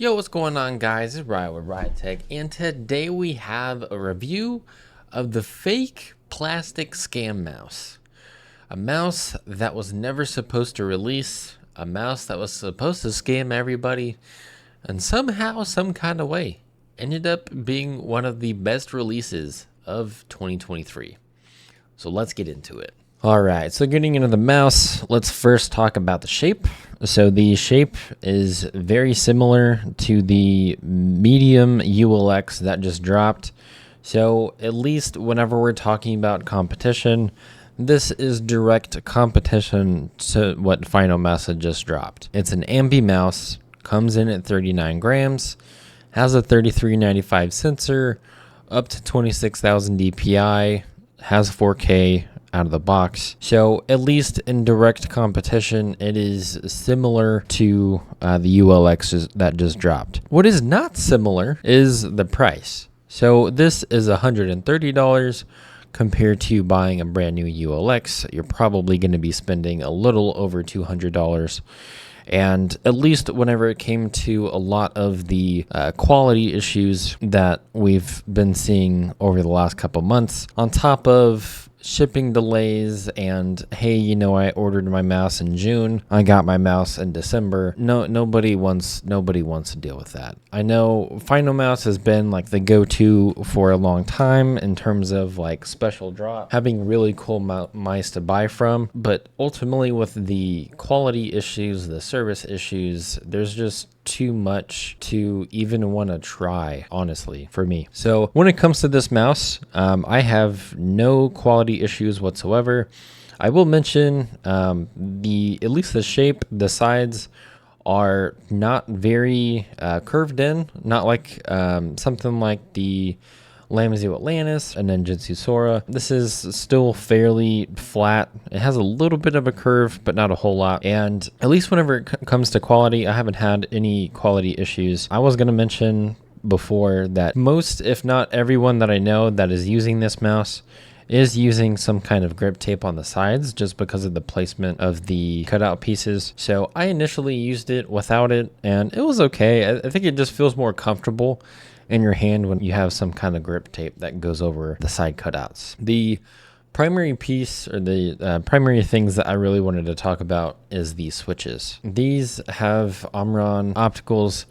Yo, what's going on, guys? It's Ryan with Riot Tech, and today we have a review of the fake plastic scam mouse. A mouse that was never supposed to release, a mouse that was supposed to scam everybody, and somehow, some kind of way, ended up being one of the best releases of 2023. So let's get into it. All right, so getting into the mouse, let's first talk about the shape. So the shape is very similar to the medium ULX that just dropped. So at least whenever we're talking about competition, this is direct competition to what Final Mouse had just dropped. It's an ambi mouse, comes in at 39 grams, has a 3395 sensor, up to 26,000 DPI, has 4K out of the box. So at least in direct competition, it is similar to the ULX that just dropped. What is not similar is the price. So this is $130 compared to buying a brand new ULX. You're probably going to be spending a little over $200. And at least whenever it came to a lot of the quality issues that we've been seeing over the last couple months, on top of shipping delays and hey, I ordered my mouse in June, I got my mouse in December. Nobody wants to deal with that. I know Final Mouse has been like the go-to for a long time in terms of like special drop, having really cool mice to buy from, but ultimately with the quality issues, the service issues, there's just too much to even want to try, honestly, for me. So when it comes to this mouse, I have no quality issues whatsoever. I will mention at least the shape, the sides are not very curved in, not like something like the WLMouse Atlantis and then Jinsu Sora. This is still fairly flat. It has a little bit of a curve, but not a whole lot. And at least whenever it comes to quality, I haven't had any quality issues. I was going to mention before that most, if not everyone that I know that is using this mouse is using some kind of grip tape on the sides just because of the placement of the cutout pieces. So I initially used it without it and it was okay. I think it just feels more comfortable in your hand when you have some kind of grip tape that goes over the side cutouts. The primary piece or the primary things that I really wanted to talk about is the switches. These have Omron opticals,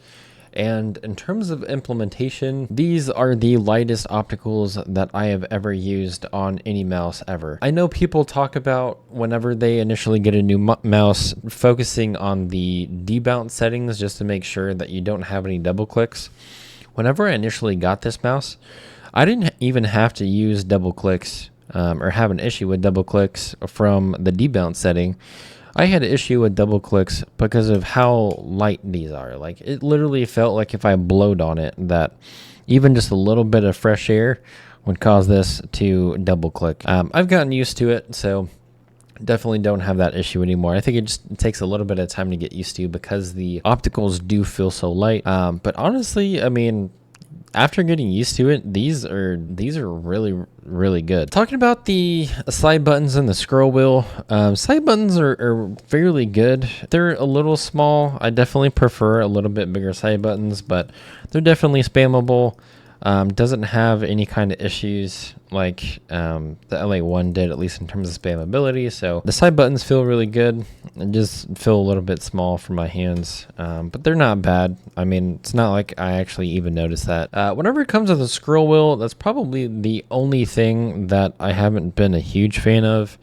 and in terms of implementation, these are the lightest opticals that I have ever used on any mouse ever. I know people talk about whenever they initially get a new mouse, focusing on the debounce settings just to make sure that you don't have any double clicks. Whenever I initially got this mouse, I didn't even have to use double clicks or have an issue with double clicks from the debounce setting. I had an issue with double clicks because of how light these are. Like, it literally felt like if I blowed on it, that even just a little bit of fresh air would cause this to double click. I've gotten used to it, so definitely don't have that issue anymore. I think it just takes a little bit of time to get used to because the opticals do feel so light. But honestly, I mean, after getting used to it, these are really, really good. Talking about the side buttons and the scroll wheel, side buttons are fairly good. They're a little small. I definitely prefer a little bit bigger side buttons, but they're definitely spammable. Doesn't have any kind of issues like the LA1 did, at least in terms of spammability. So the side buttons feel really good and just feel a little bit small for my hands, but they're not bad. I mean, it's not like I actually even noticed that. Whenever it comes to the scroll wheel, that's probably the only thing that I haven't been a huge fan of.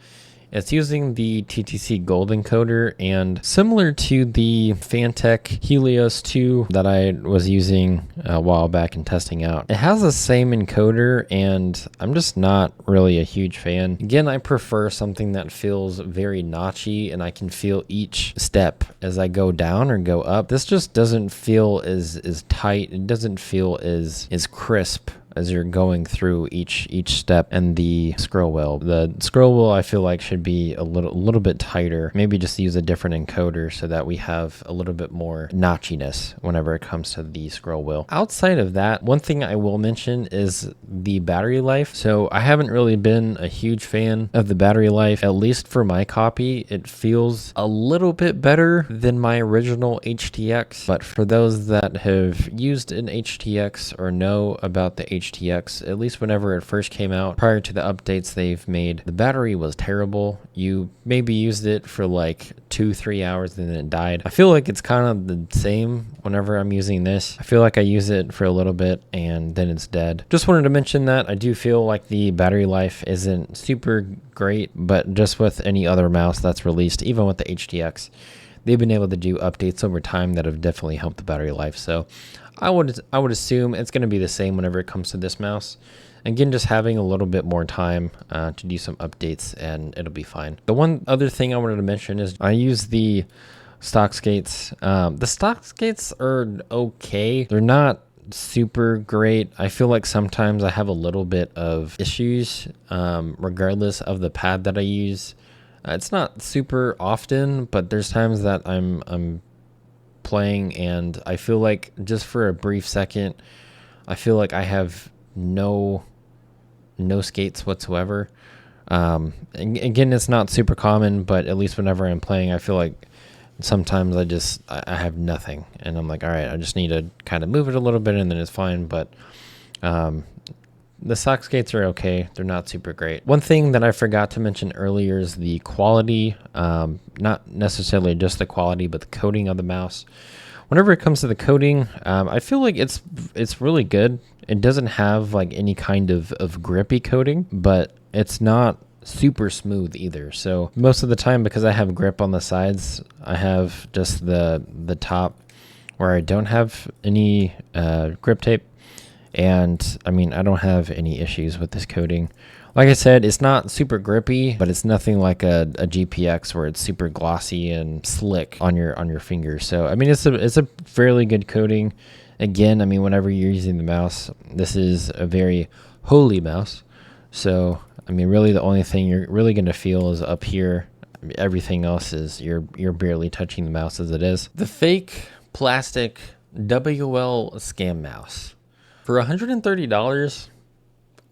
It's using the TTC Gold encoder, and similar to the Fantech Helios 2 that I was using a while back and testing out. It has the same encoder, and I'm just not really a huge fan. Again, I prefer something that feels very notchy, and I can feel each step as I go down or go up. This just doesn't feel as tight. It doesn't feel as crisp as you're going through each step. And the scroll wheel I feel like should be a little bit tighter. Maybe just use a different encoder so that we have a little bit more notchiness whenever it comes to the scroll wheel. Outside of that, one thing I will mention is the battery life. So I haven't really been a huge fan of the battery life. At least for my copy, it feels a little bit better than my original HTX. But for those that have used an HTX or know about the HTX, at least whenever it first came out, prior to the updates they've made, the battery was terrible. You maybe used it for like 2-3 hours and then it died. I feel like it's kind of the same whenever I'm using this. I feel like I use it for a little bit and then it's dead. Just wanted to mention that I do feel like the battery life isn't super great, but just with any other mouse that's released, even with the HTX, they've been able to do updates over time that have definitely helped the battery life. So I would assume it's going to be the same whenever it comes to this mouse. Again, just having a little bit more time to do some updates and it'll be fine. The one other thing I wanted to mention is I use the stock skates. The stock skates are okay. They're not super great. I feel like sometimes I have a little bit of issues regardless of the pad that I use. It's not super often, but there's times that I'm playing and I feel like just for a brief second, I feel like I have no skates whatsoever. Again, it's not super common, but at least whenever I'm playing, I feel like sometimes I have nothing and I'm like, all right, I just need to kind of move it a little bit and then it's fine. But the sock skates are okay. They're not super great. One thing that I forgot to mention earlier is the quality, not necessarily just the quality, but the coating of the mouse. Whenever it comes to the coating, I feel like it's really good. It doesn't have like any kind of grippy coating, but it's not super smooth either. So most of the time, because I have grip on the sides, I have just the top where I don't have any grip tape. And I mean, I don't have any issues with this coating. Like I said, it's not super grippy, but it's nothing like a GPX where it's super glossy and slick on your fingers. So I mean, it's a fairly good coating. Again, I mean, whenever you're using the mouse, this is a very holy mouse. So I mean, really, the only thing you're really going to feel is up here. I mean, everything else is you're barely touching the mouse as it is. The fake plastic WL scam mouse. For $130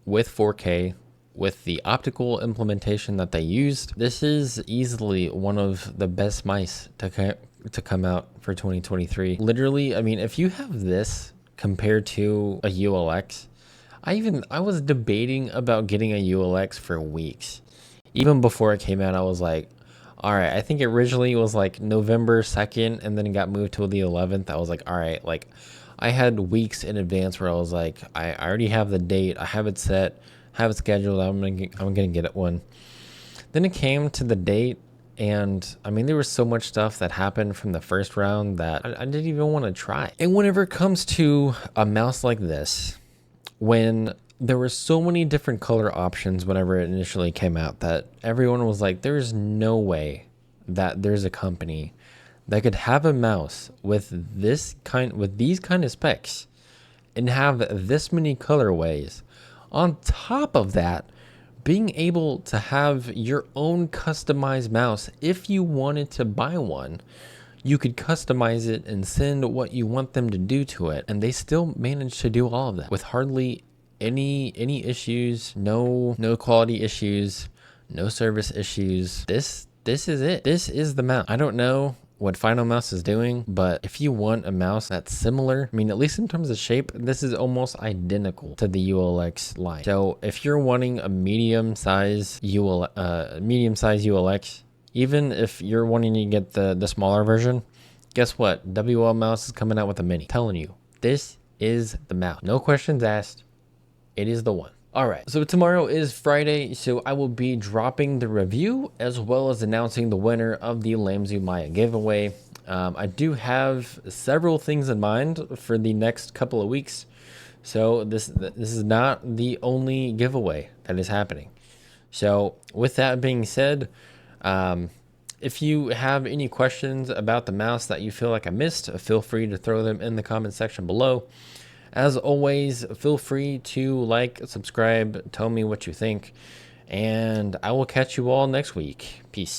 with 4K, with the optical implementation that they used, this is easily one of the best mice to come out for 2023. Literally, I mean, if you have this compared to a ULX, I was debating about getting a ULX for weeks. Even before it came out, I was like, all right, I think originally it was like November 2nd and then it got moved to the 11th. I was like, all right, like I had weeks in advance where I was like, I already have the date, I have it set, have it scheduled, I'm gonna get it one. Then it came to the date, and I mean, there was so much stuff that happened from the first round that I didn't even want to try. And whenever it comes to a mouse like this, when there were so many different color options whenever it initially came out, that everyone was like, there's no way that there's a company that could have a mouse with these kind of specs and have this many colorways. On top of that, being able to have your own customized mouse, if you wanted to buy one, you could customize it and send what you want them to do to it, and they still managed to do all of that with hardly any issues, no quality issues, no service issues. This is it. This is the mouse. I don't know what Final Mouse is doing, but if you want a mouse that's similar, I mean, at least in terms of shape, this is almost identical to the ULX line. So if you're wanting a medium size ULX, even if you're wanting to get the smaller version, guess what? WLMouse is coming out with a mini. I'm telling you, this is the mouse. No questions asked. It is the one. All right, so tomorrow is Friday, so I will be dropping the review as well as announcing the winner of the Lamzu Maya giveaway. I do have several things in mind for the next couple of weeks, so this is not the only giveaway that is happening. So with that being said, if you have any questions about the mouse that you feel like I missed, feel free to throw them in the comment section below. As always, feel free to like, subscribe, tell me what you think, and I will catch you all next week. Peace.